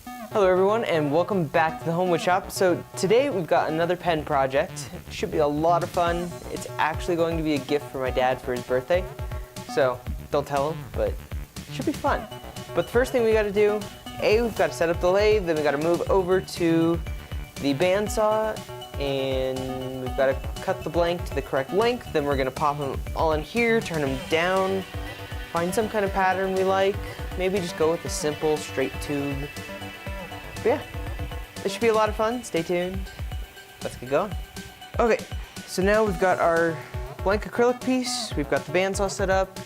Hello everyone and welcome back to the Homewood Shop. So today we've got another pen project. It should be a lot of fun. It's actually going to be a gift for my dad for his birthday. So don't tell him, but it should be fun. But the first thing we gotta do, we've got to set up the lathe, then we gotta move over to the bandsaw and we've got to cut the blank to the correct length. Then we're gonna pop them all in here, turn them down, find some kind of pattern we like. Maybe just go with a simple straight tube. But yeah, this should be a lot of fun. Stay tuned. Let's get going. Okay, so now we've got our blank acrylic piece. We've got the bandsaw set up.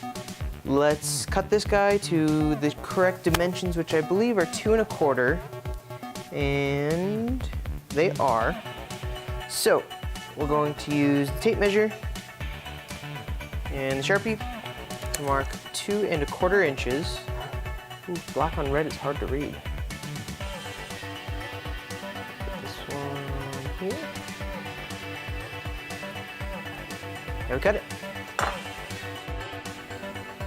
Let's cut this guy to the correct dimensions, which I believe are 2 1/4. And they are. So we're going to use the tape measure and the Sharpie to mark 2 1/4 inches. Ooh, black on red is hard to read. Here. Now we cut it.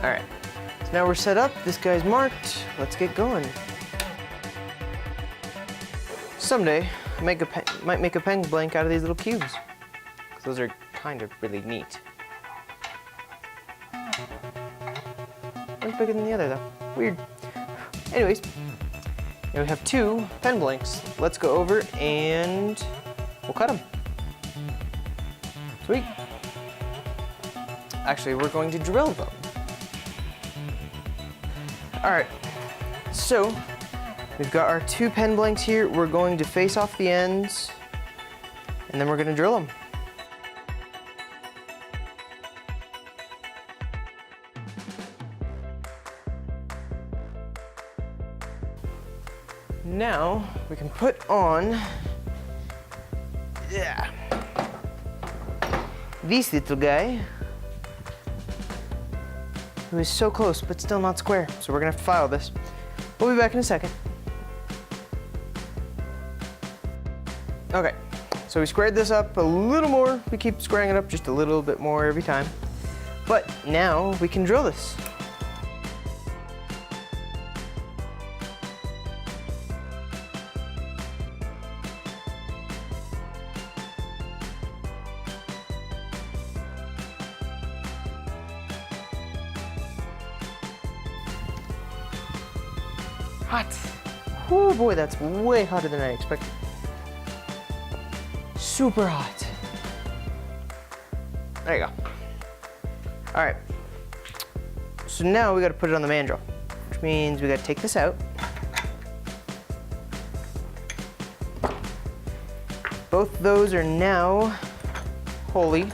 All right, so now we're set up. This guy's marked. Let's get going. Someday, I might make a pen blank out of these little cubes. Those are kind of really neat. One's bigger than the other though. Weird. Anyways, now we have 2 pen blanks. Let's go over and we'll cut them. Sweet. Actually, we're going to drill them. All right, so we've got our 2 pen blanks here. We're going to face off the ends and then we're going to drill them. Now we can put on this little guy, who is so close but still not square. So we're gonna have to file this. We'll be back in a second. Okay, so we squared this up a little more. We keep squaring it up just a little bit more every time. But now we can drill this. Hot. Oh boy, that's way hotter than I expected. Super hot. There you go. All right. So now we got to put it on the mandrel, which means we got to take this out. Both those are now holy.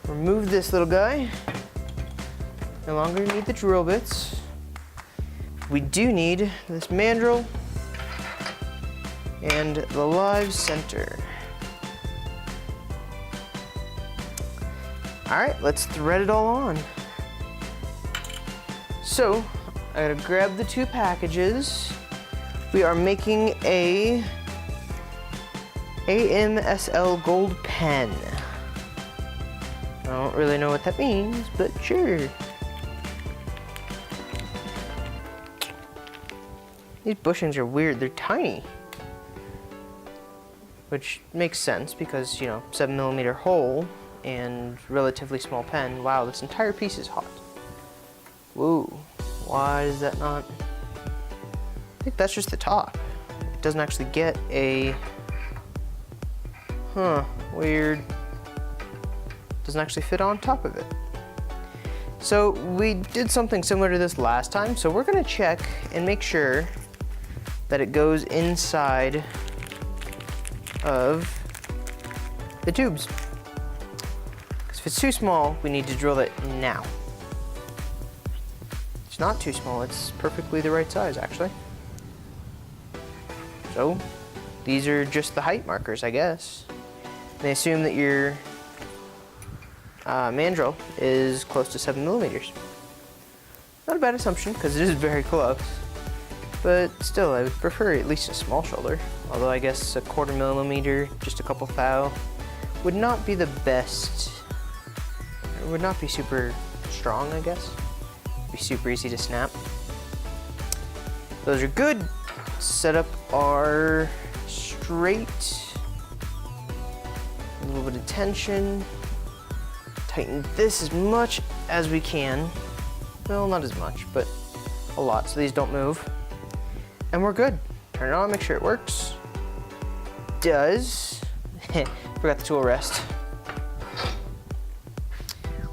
Remove this little guy. No longer need the drill bits. We do need this mandrel and the live center. All right, let's thread it all on. So, I gotta grab the 2 packages. We are making a AMSL gold pen. I don't really know what that means, but sure. These bushings are weird, they're tiny. Which makes sense because, you know, 7mm hole and relatively small pen. Wow, this entire piece is hot. Whoa, why is that not? I think that's just the top. It doesn't actually get a, weird. Doesn't actually fit on top of it. So we did something similar to this last time, so we're gonna check and make sure that it goes inside of the tubes. Because if it's too small, we need to drill it now. It's not too small, it's perfectly the right size actually. So these are just the height markers, I guess. They assume that your mandrel is close to 7mm. Not a bad assumption because it is very close. But still, I would prefer at least a small shoulder. Although I guess a 1/4 millimeter, just a couple thou, would not be the best. It would not be super strong, I guess. It'd be super easy to snap. Those are good. Set up our straight. A little bit of tension. Tighten this as much as we can. Well, not as much, but a lot, so these don't move. And we're good. Turn it on, make sure it works. Does. Forgot the tool rest.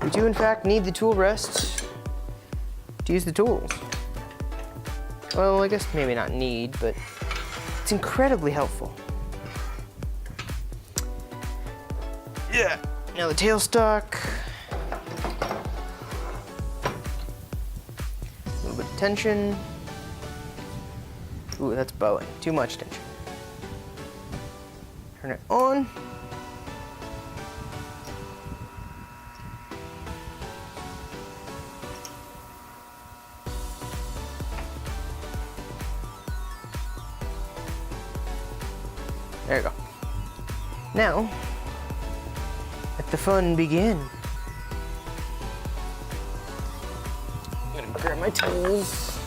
We do in fact need the tool rest to use the tools. Well, I guess maybe not need, but it's incredibly helpful. Yeah, now the tailstock. A little bit of tension. Ooh, that's bowing, too much tension. Turn it on. There you go. Now, let the fun begin. I'm gonna grab my tools.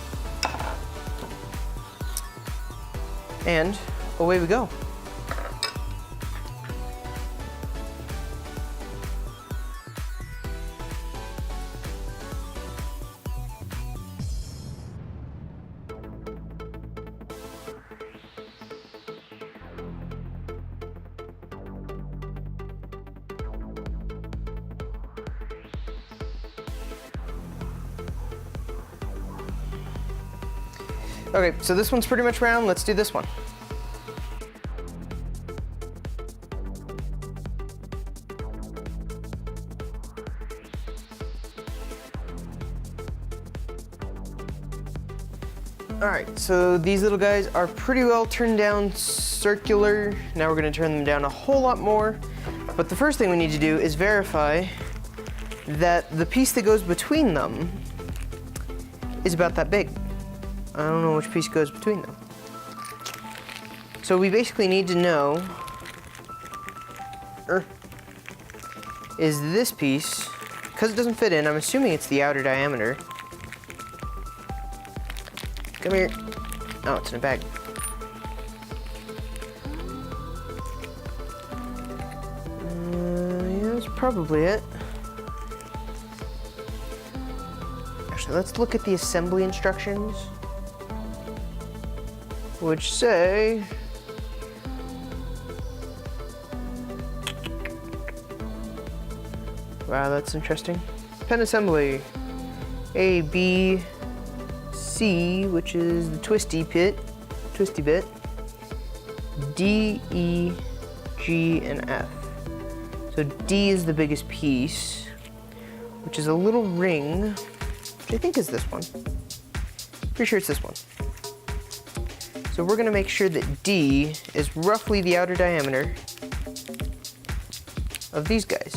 And away we go. Okay, so this one's pretty much round. Let's do this one. All right, so these little guys are pretty well turned down circular. Now we're gonna turn them down a whole lot more. But the first thing we need to do is verify that the piece that goes between them is about that big. I don't know which piece goes between them. So we basically need to know, is this piece, because it doesn't fit in, I'm assuming it's the outer diameter. Come here. Oh, it's in a bag. Yeah, that's probably it. Actually, let's look at the assembly instructions, which say wow, that's interesting. Pen assembly. A, B, C, which is the twisty bit. D, E, G, and F. So D is the biggest piece, which is a little ring, which I think is this one. Pretty sure it's this one. So we're gonna make sure that D is roughly the outer diameter of these guys.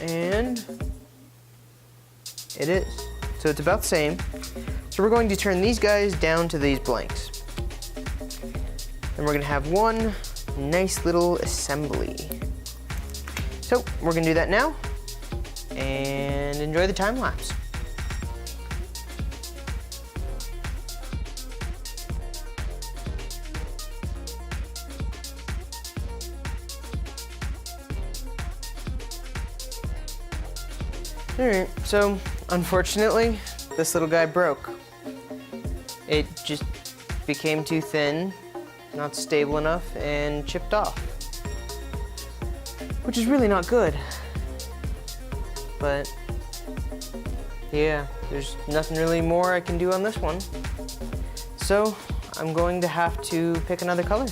And it is. So it's about the same. So we're going to turn these guys down to these blanks. And we're gonna have one nice little assembly. So we're gonna do that now and enjoy the time lapse. Alright, so unfortunately, this little guy broke. It just became too thin, not stable enough, and chipped off. Which is really not good. But yeah, there's nothing really more I can do on this one. So I'm going to have to pick another color.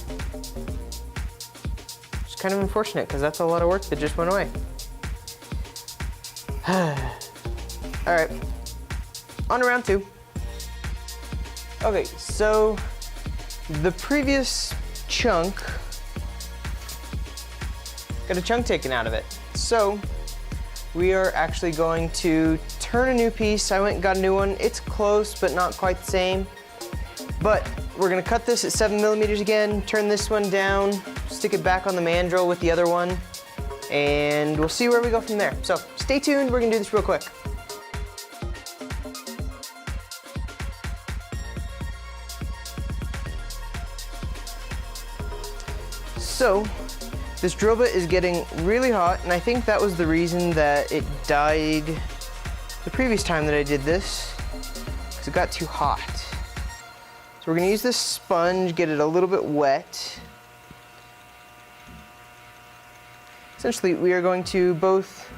It's kind of unfortunate because that's a lot of work that just went away. All right, on to round two. Okay, so the previous chunk got a chunk taken out of it. So we are actually going to turn a new piece. I went and got a new one. It's close, but not quite the same. But we're gonna cut this at 7mm again, turn this one down, stick it back on the mandrel with the other one, and we'll see where we go from there. So stay tuned, we're gonna do this real quick. So this drill bit is getting really hot, and I think that was the reason that it died the previous time that I did this, because it got too hot. So we're gonna use this sponge, get it a little bit wet. Essentially, we are going to both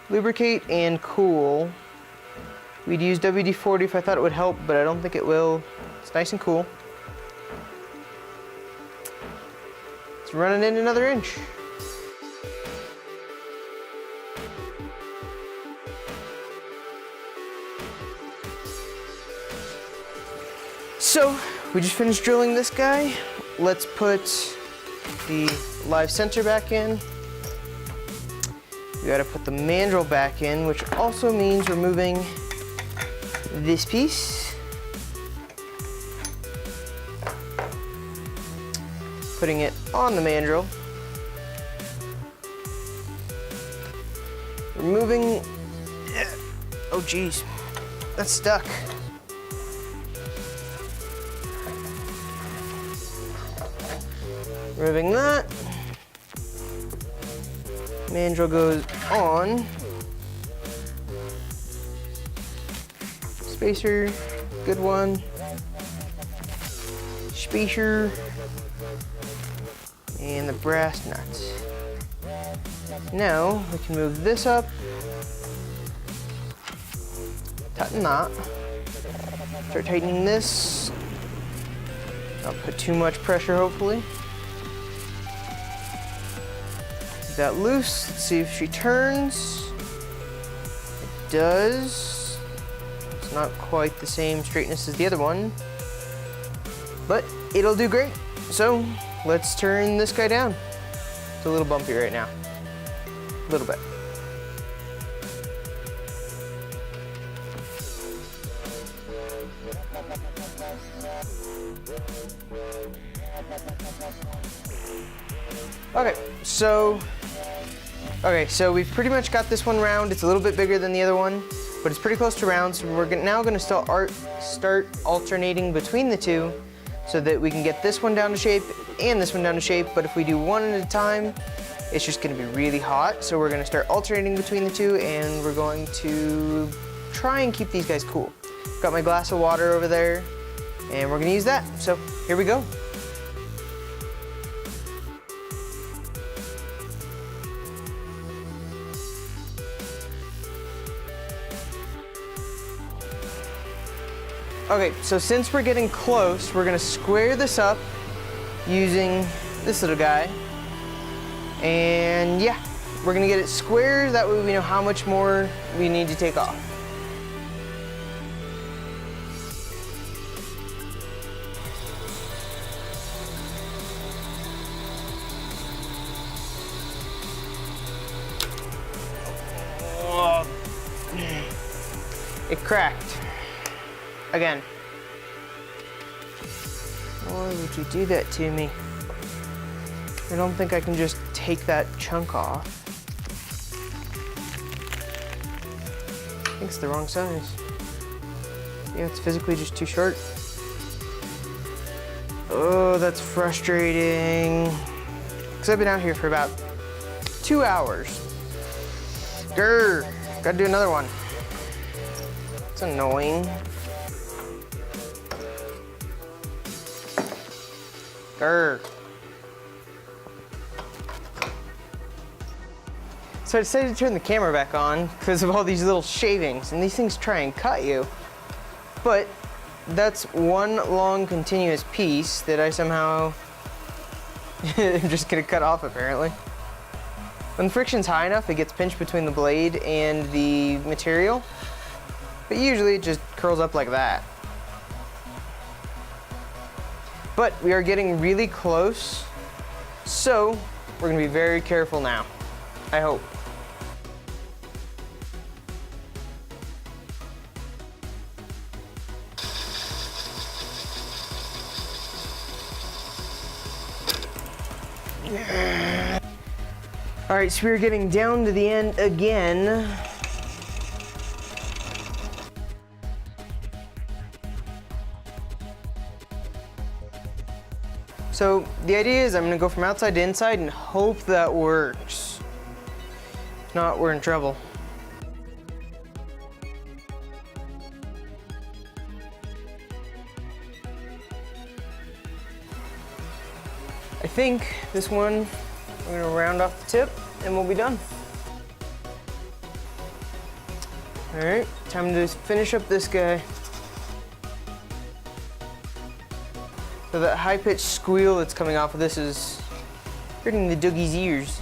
lubricate and cool. We'd use WD-40 if I thought it would help, but I don't think it will. It's nice and cool. Let's run it in another inch. So, we just finished drilling this guy. Let's put the live center back in. We gotta put the mandrel back in, which also means removing this piece. Putting it on the mandrel. Removing, oh geez, that's stuck. Removing that. Mandrel goes on. Spacer, good one. Spacer. And the brass nuts. Now we can move this up. Tighten that. Start tightening this. Not put too much pressure, hopefully. Keep that loose. Let's see if she turns. It does. It's not quite the same straightness as the other one, but it'll do great. So let's turn this guy down. It's a little bumpy right now. A little bit. Okay, so we've pretty much got this one round. It's a little bit bigger than the other one, but it's pretty close to round. So we're now going to start alternating between the two so that we can get this one down to shape and this one down to shape. But if we do one at a time, it's just going to be really hot. So we're going to start alternating between the two, and we're going to try and keep these guys cool. Got my glass of water over there, and we're going to use that. So here we go. Okay, so since we're getting close, we're gonna square this up using this little guy. And yeah, we're gonna get it square, that way we know how much more we need to take off. It cracked. Again. Why would you do that to me? I don't think I can just take that chunk off. I think it's the wrong size. Yeah, it's physically just too short. Oh, that's frustrating. Because I've been out here for about 2 hours. Grr, gotta do another one. It's annoying. Grr. So I decided to turn the camera back on because of all these little shavings, and these things try and cut you. But that's one long continuous piece that I somehow am just gonna cut off apparently. When the friction's high enough, it gets pinched between the blade and the material, but usually it just curls up like that. But we are getting really close, so we're gonna be very careful now, I hope. All right, so we're getting down to the end again. So the idea is I'm gonna go from outside to inside and hope that works. If not, we're in trouble. I think this one, we're gonna round off the tip and we'll be done. All right, time to finish up this guy. So that high-pitched squeal that's coming off of this is hurting the Doogie's ears.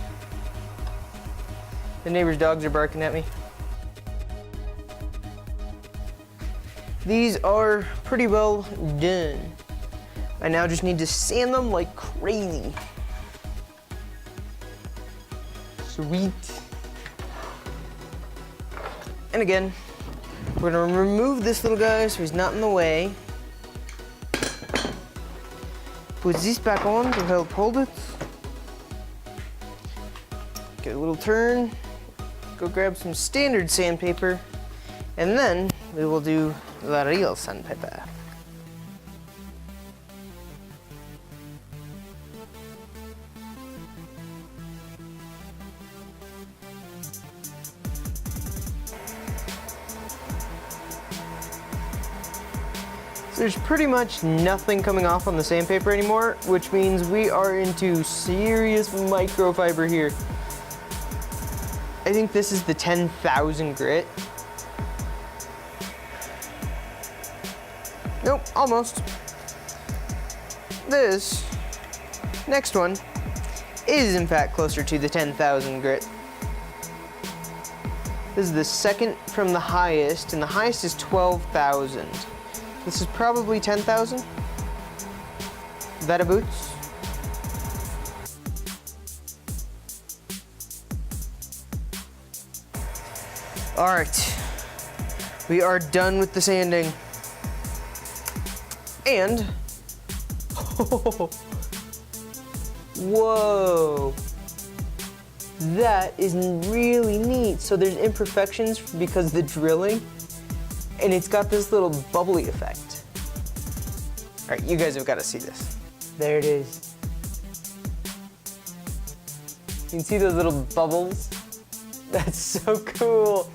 The neighbor's dogs are barking at me. These are pretty well done. I now just need to sand them like crazy. Sweet. And again, we're gonna remove this little guy so he's not in the way. Put this back on to help hold it. Get a little turn. Go grab some standard sandpaper. And then we will do the real sandpaper. There's pretty much nothing coming off on the sandpaper anymore, which means we are into serious microfiber here. I think this is the 10,000 grit. Nope, almost. This next one is in fact closer to the 10,000 grit. This is the second from the highest, and the highest is 12,000. This is probably 10,000. That a boots. All right, we are done with the sanding. And, whoa, that is really neat. So there's imperfections because of the drilling, and it's got this little bubbly effect. All right, you guys have got to see this. There it is. You can see those little bubbles. That's so cool.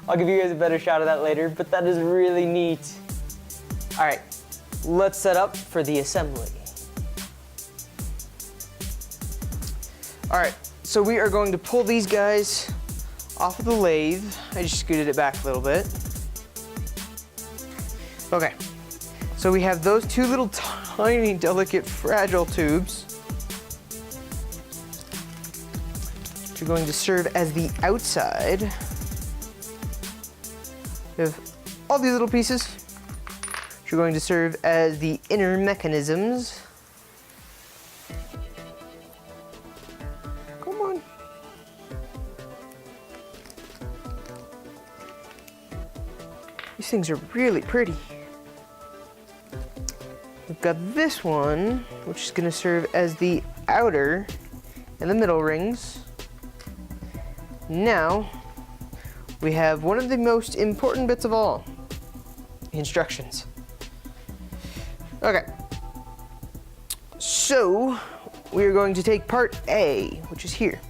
I'll give you guys a better shot of that later, but that is really neat. All right, let's set up for the assembly. All right, so we are going to pull these guys off of the lathe. I just scooted it back a little bit. Okay, so we have those two little tiny, delicate, fragile tubes, which are going to serve as the outside. We have all these little pieces, which are going to serve as the inner mechanisms. Come on. These things are really pretty. We've got this one, which is going to serve as the outer and the middle rings. Now, we have one of the most important bits of all, instructions. Okay, so we are going to take part A, which is here.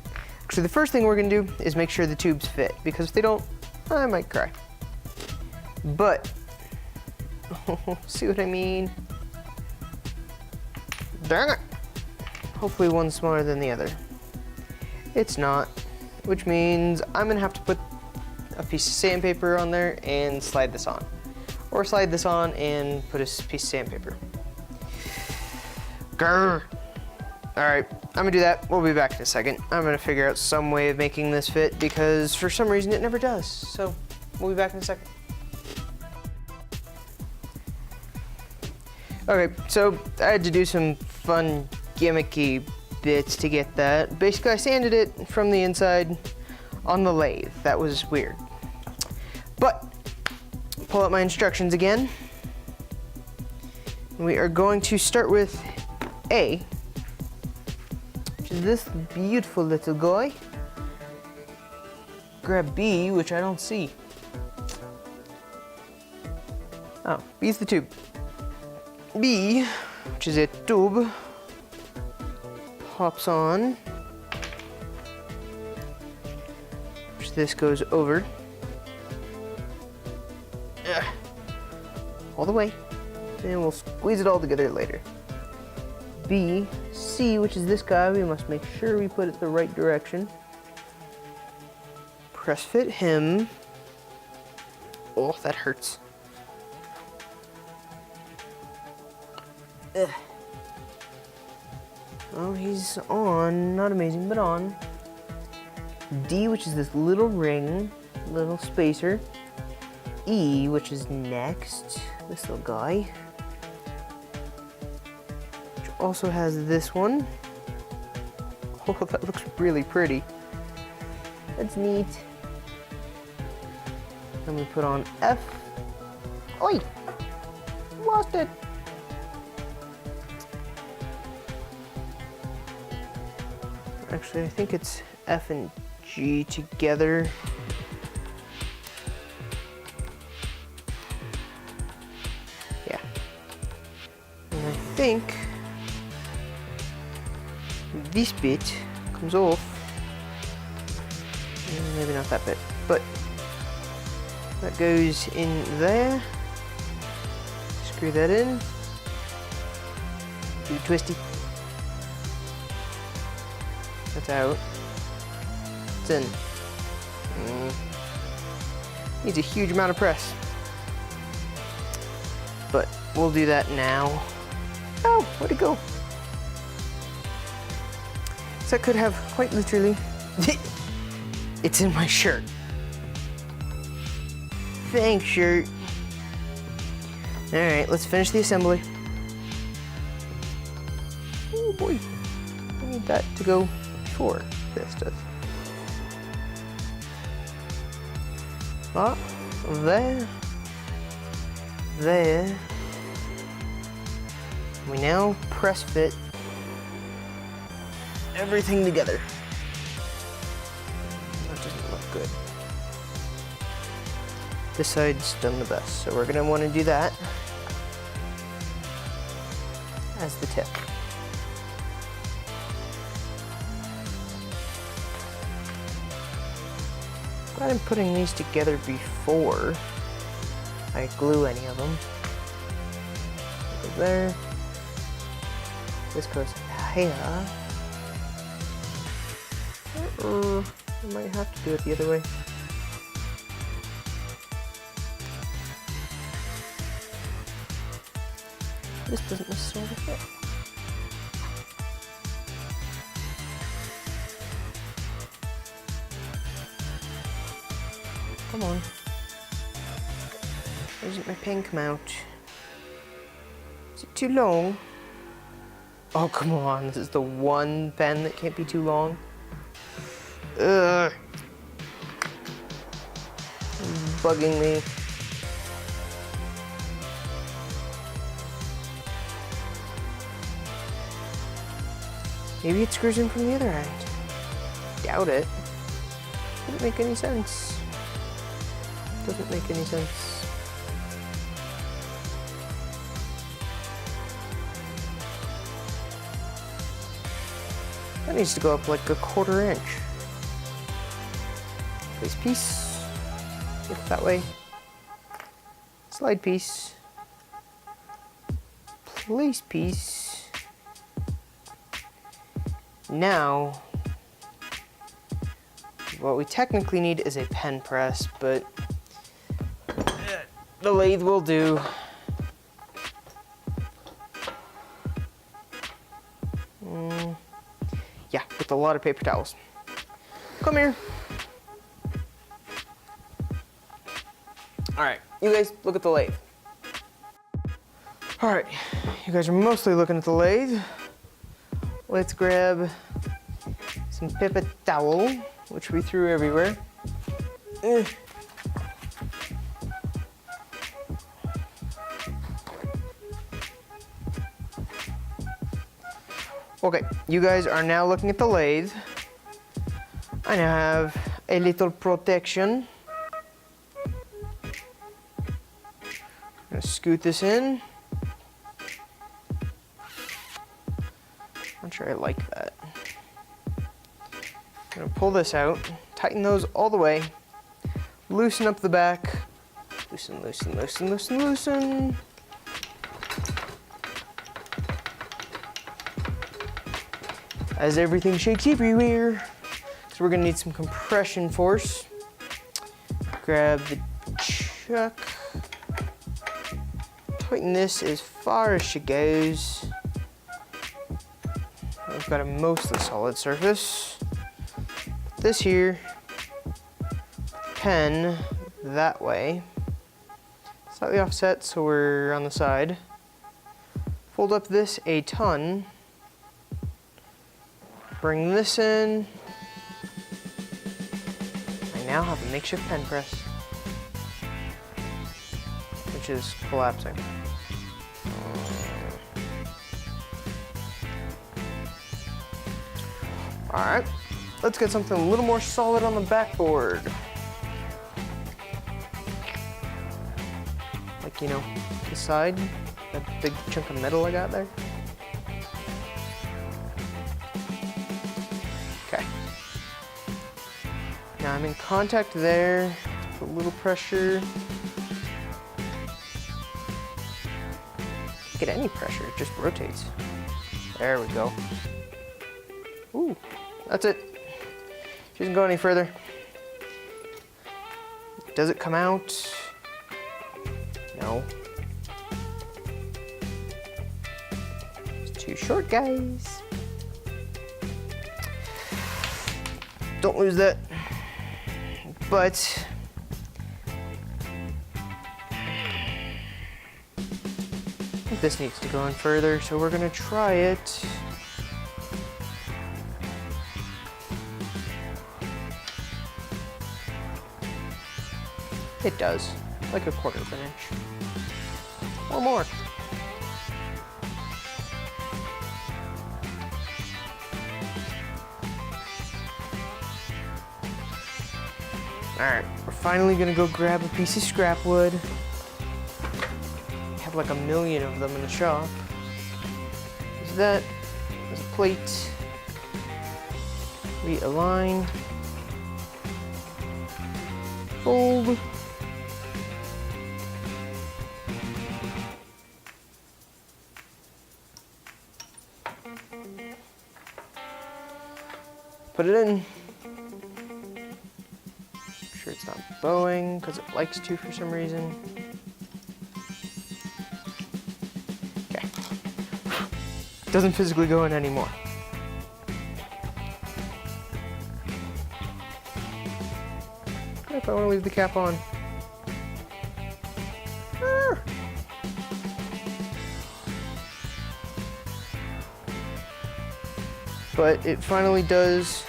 Actually, the first thing we're going to do is make sure the tubes fit, because if they don't, I might cry. But, see what I mean? Dang it! Hopefully one's smaller than the other. It's not, which means I'm gonna have to put a piece of sandpaper on there and slide this on. Or slide this on and put a piece of sandpaper. Grr! Alright, I'm gonna do that. We'll be back in a second. I'm gonna figure out some way of making this fit because for some reason it never does. So, we'll be back in a second. Okay, so I had to do some fun gimmicky bits to get that. Basically, I sanded it from the inside on the lathe. That was weird. But, pull out my instructions again. We are going to start with A, which is this beautiful little guy. Grab B, which I don't see. Oh, B is the tube. B, which is a tube, pops on, which this goes over. Ugh. All the way. And we'll squeeze it all together later. B, C, which is this guy, we must make sure we put it the right direction. Press fit him. Oh, that hurts. Ugh. Oh, he's on. Not amazing, but on. D, which is this little ring, little spacer. E, which is next. This little guy. Which also has this one. Oh, that looks really pretty. That's neat. Then we put on F. Oi! Lost it! Actually, I think it's F and G together. Yeah. And I think this bit comes off. Maybe not that bit, but that goes in there. Screw that in. Do twisty. That's out. It's in. Needs a huge amount of press. But we'll do that now. Oh, where'd it go? So that could have quite literally. It's in my shirt. Thanks, shirt. All right, let's finish the assembly. Oh boy, I need that to go before this does. There. There. We now press fit everything together. That doesn't look good. This side's done the best, so we're gonna want to do that as the tip. Glad I'm putting these together before I glue any of them. Go there. This goes here. I might have to do it the other way. This doesn't necessarily fit. Come on. Why doesn't my pen come out? Is it too long? Oh, come on. This is the one pen that can't be too long. Ugh. It's bugging me. Maybe it screws in from the other end. Doubt it. Doesn't make any sense. Doesn't make any sense. That needs to go up like a 1/4 inch. Place piece. Get it that way. Slide piece. Place piece. Now, what we technically need is a pen press, but the lathe will do. Yeah, with a lot of paper towels. Come here. All right, you guys look at the lathe. All right, you guys are mostly looking at the lathe. Let's grab some paper towel, which we threw everywhere. Okay, you guys are now looking at the lathe. I now have a little protection. I'm gonna scoot this in. Not sure I like that. I'm gonna pull this out, tighten those all the way, loosen up the back, loosen, loosen, loosen, loosen, loosen. As everything shakes everywhere. So we're gonna need some compression force. Grab the chuck. Tighten this as far as she goes. We've got a mostly solid surface. Put this here, pen that way. Slightly offset so we're on the side. Fold up this a ton. Bring this in. I now have a makeshift pen press, which is collapsing. All right, let's get something a little more solid on the backboard. Like, you know, the side, that big chunk of metal I got there. Okay. Now I'm in contact there, put a little pressure. Get any pressure, it just rotates. There we go. Ooh, that's it. She doesn't go any further. Does it come out? No. It's too short, guys. Don't lose that. But I think this needs to go in further, so we're gonna try it. It does, like a quarter of an inch or more. All right, we're finally gonna go grab a piece of scrap wood. We have like a million of them in the shop. There's that, there's a plate. Realign. Fold. Put it in. Make sure it's not bowing because it likes to for some reason. Okay. Doesn't physically go in anymore. What if I want to leave the cap on? But it finally does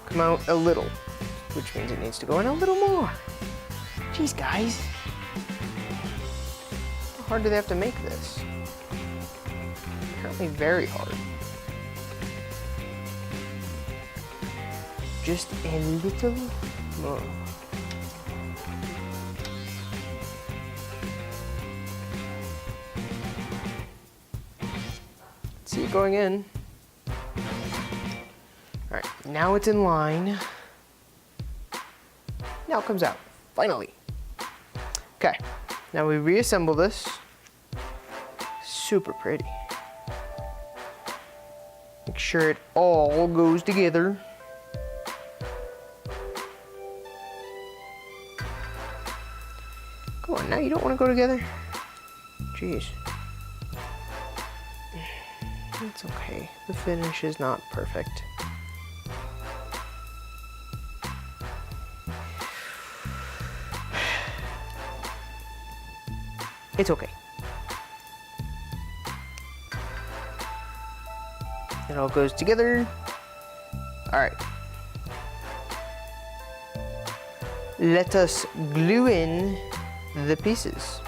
come out a little, which means it needs to go in a little more. Jeez, guys. How hard do they have to make this? Apparently very hard. Just a little more. See it going in. All right, now it's in line. Now it comes out, finally. Okay, now we reassemble this. Super pretty. Make sure it all goes together. Come on, now you don't want to go together? Jeez. It's okay, the finish is not perfect. It's okay. It all goes together. All right. Let us glue in the pieces.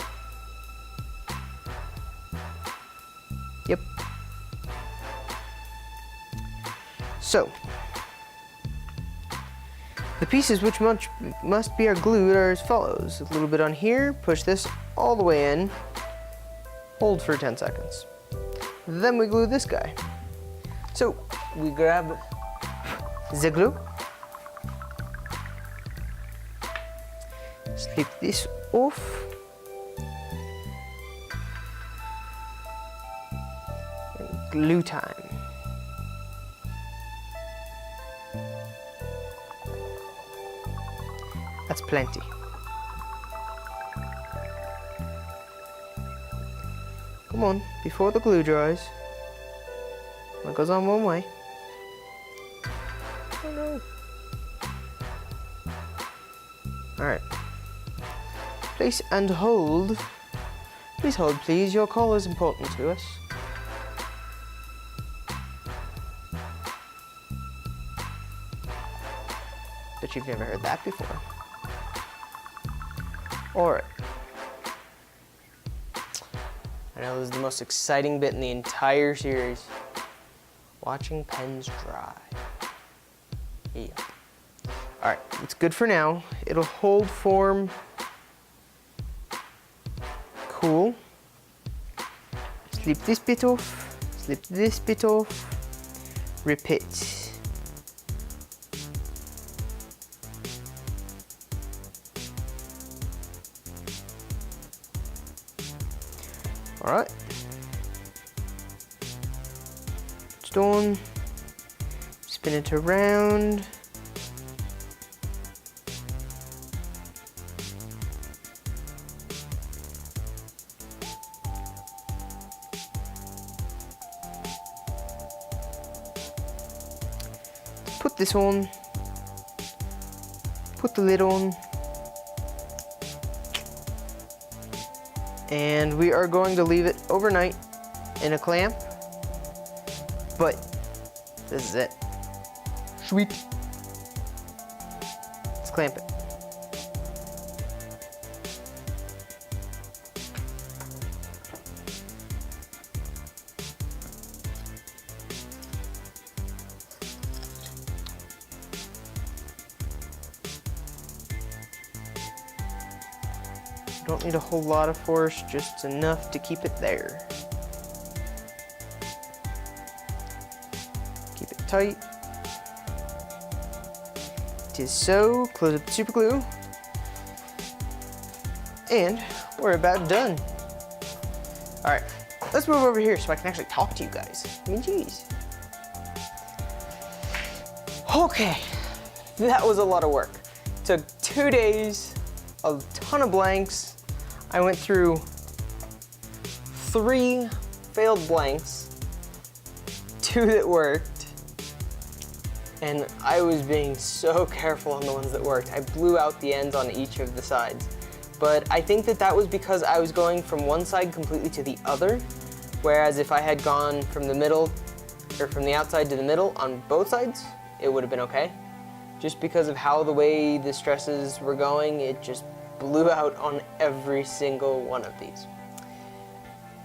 Yep. So, the pieces which must be glued are as follows. A little bit on here, push this all the way in, hold for 10 seconds. Then we glue this guy. So we grab the glue. Slip this off. And glue time. That's plenty. Come on, before the glue dries. It goes on one way. Oh no. Alright. Place and hold. Please hold, please. Your call is important to us. Bet you've never heard that before. Alright. I know this is the most exciting bit in the entire series. Watching pens dry. Yeah. Alright, it's good for now. It'll hold form. Cool. Slip this bit off. Slip this bit off. Rip it. Alright. It's done. Spin it around. Put this on. Put the lid on. And we are going to leave it overnight in a clamp. But this is it. Sweet. Let's clamp it. Don't need a whole lot of force, just enough to keep it there. Keep it tight. It is so. Close up the super glue. And we're about done. All right, let's move over here so I can actually talk to you guys. I mean, geez. Okay, that was a lot of work. Took 2 days, a ton of blanks. I went through 3 failed blanks, 2 that worked, and I was being so careful on the ones that worked. I blew out the ends on each of the sides. But I think that that was because I was going from one side completely to the other, whereas if I had gone from the middle, or from the outside to the middle on both sides, it would have been okay. Just because of how the way the stresses were going, it just blew out on every single one of these.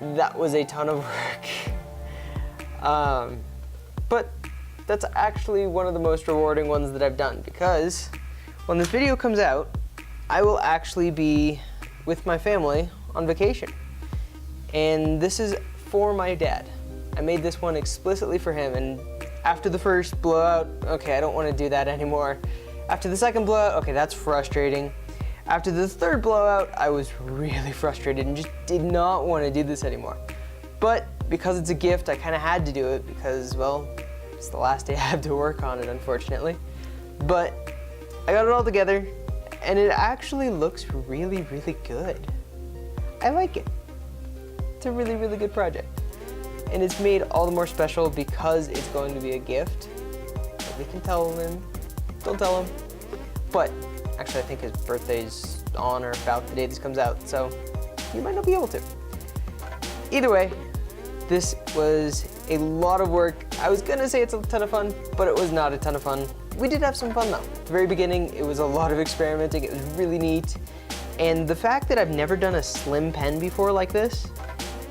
That was a ton of work. But that's actually one of the most rewarding ones that I've done, because when this video comes out, I will actually be with my family on vacation. And this is for my dad. I made this one explicitly for him, and after the first blowout, okay, I don't want to do that anymore. After the second blowout, okay, that's frustrating. After the third blowout, I was really frustrated and just did not want to do this anymore. But because it's a gift, I kind of had to do it because, well, it's the last day I have to work on it, unfortunately. But I got it all together, and it actually looks really, really good. I like it. It's a really, really good project. And it's made all the more special because it's going to be a gift. We can tell him. Don't tell him. But actually, I think his birthday's on or about the day this comes out, so you might not be able to. Either way, this was a lot of work. I was gonna say it's a ton of fun, but it was not a ton of fun. We did have some fun though. At the very beginning, it was a lot of experimenting. It was really neat. And the fact that I've never done a slim pen before like this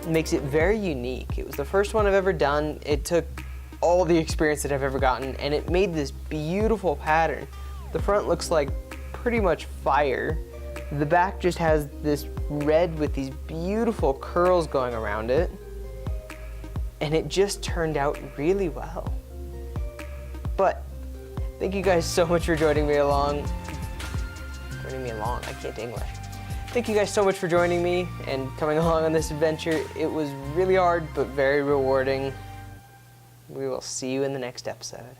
makes it very unique. It was the first one I've ever done. It took all the experience that I've ever gotten, and it made this beautiful pattern. The front looks like pretty much fire. The back just has this red with these beautiful curls going around it. And it just turned out really well. But Thank you guys so much for joining me along. I can't English. Thank you guys so much for joining me and coming along on this adventure. It was really hard, but very rewarding. We will see you in the next episode.